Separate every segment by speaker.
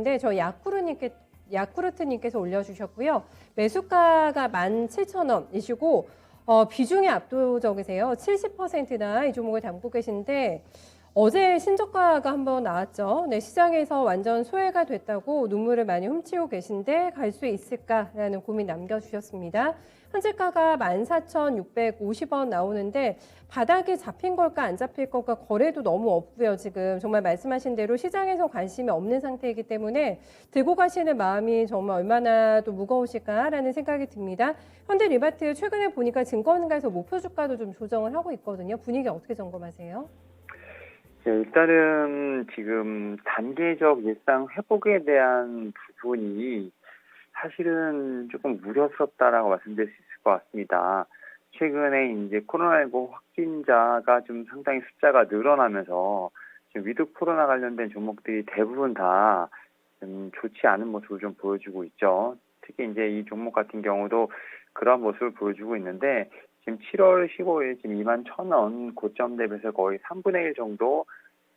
Speaker 1: 주셨는데 저 야쿠르트님께서 올려주셨고요. 매수가가 17,000원이시고 비중이 압도적이세요. 70%나 이 종목을 담고 계신데 어제 신저가가 한번 나왔죠. 네, 시장에서 완전 소외가 됐다고 눈물을 많이 훔치고 계신데 갈 수 있을까라는 고민 남겨주셨습니다. 현재가가 14,650원 나오는데 바닥에 잡힌 걸까 안 잡힐 걸까 거래도 너무 없고요. 지금 정말 말씀하신 대로 시장에서 관심이 없는 상태이기 때문에 들고 가시는 마음이 정말 얼마나 또 무거우실까라는 생각이 듭니다. 현대리바트 최근에 보니까 증권가에서 목표 주가도 좀 조정을 하고 있거든요. 분위기 어떻게 점검하세요?
Speaker 2: 네, 일단은 지금 단계적 일상 회복에 대한 부분이 사실은 조금 우려스럽다라고 말씀드릴 수 있을 것 같습니다. 최근에 이제 코로나19 확진자가 좀 상당히 숫자가 늘어나면서 지금 위드 코로나 관련된 종목들이 대부분 다 좋지 않은 모습을 좀 보여주고 있죠. 특히 이제 이 종목 같은 경우도 그런 모습을 보여주고 있는데 지금 7월 15일 지금 21,000원 고점 대비해서 거의 3분의 1 정도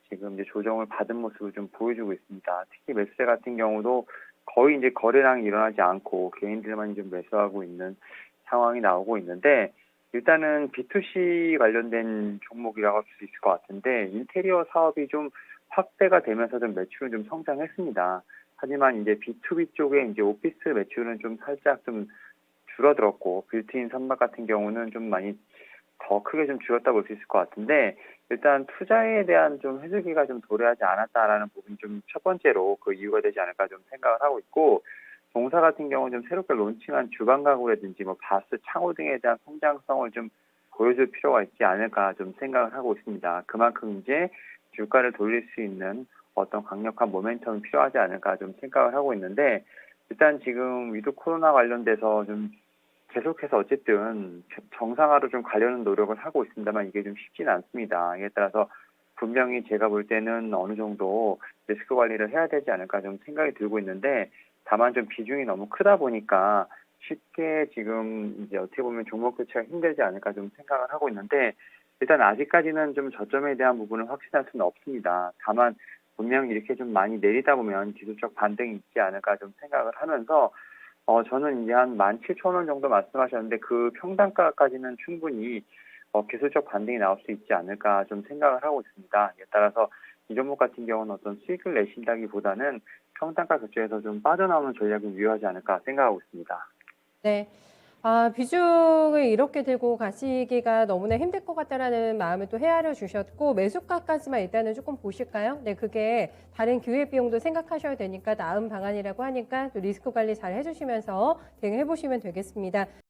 Speaker 2: 지금 이제 조정을 받은 모습을 좀 보여주고 있습니다. 특히 매수세 같은 경우도 거의 이제 거래량이 일어나지 않고 개인들만 좀 매수하고 있는 상황이 나오고 있는데 일단은 B2C 관련된 종목이라고 할 수 있을 것 같은데 인테리어 사업이 좀 확대가 되면서 좀 매출은 좀 성장했습니다. 하지만 이제 B2B 쪽에 이제 오피스 매출은 좀 살짝 좀 줄어들었고 빌트인 선박 같은 경우는 좀 많이 더 크게 좀 줄었다고 볼 수 있을 것 같은데 일단 투자에 대한 좀 해주기가 좀 도래하지 않았다라는 부분이 좀 첫 번째로 그 이유가 되지 않을까 좀 생각을 하고 있고 동사 같은 경우는 좀 새롭게 론칭한 주방 가구라든지 뭐 바스 창호 등에 대한 성장성을 좀 보여줄 필요가 있지 않을까 좀 생각을 하고 있습니다. 그만큼 이제 주가를 돌릴 수 있는 어떤 강력한 모멘텀이 필요하지 않을까 좀 생각을 하고 있는데 일단 지금 위드 코로나 관련돼서 좀 계속해서 어쨌든 정상화로 좀 가려는 노력을 하고 있습니다만 이게 좀 쉽지는 않습니다. 이에 따라서 분명히 제가 볼 때는 어느 정도 리스크 관리를 해야 되지 않을까 좀 생각이 들고 있는데 다만 좀 비중이 너무 크다 보니까 쉽게 지금 이제 어떻게 보면 종목 교체가 힘들지 않을까 좀 생각을 하고 있는데 일단 아직까지는 좀 저점에 대한 부분은 확신할 수는 없습니다. 다만 분명히 이렇게 좀 많이 내리다 보면 기술적 반등이 있지 않을까 좀 생각을 하면서 저는 이제 한 17,000원 정도 말씀하셨는데 그 평단가까지는 충분히 기술적 반등이 나올 수 있지 않을까 좀 생각을 하고 있습니다. 이에 따라서 이 종목 같은 경우는 어떤 수익을 내신다기보다는 평단가 근처에서 좀 빠져나오는 전략이 유효하지 않을까 생각하고 있습니다.
Speaker 1: 네. 비중을 이렇게 들고 가시기가 너무나 힘들 것 같다라는 마음을 또 헤아려 주셨고, 매수가까지만 일단은 조금 보실까요? 네, 그게 다른 기회 비용도 생각하셔야 되니까 나은 방안이라고 하니까 또 리스크 관리 잘 해주시면서 대응해 보시면 되겠습니다.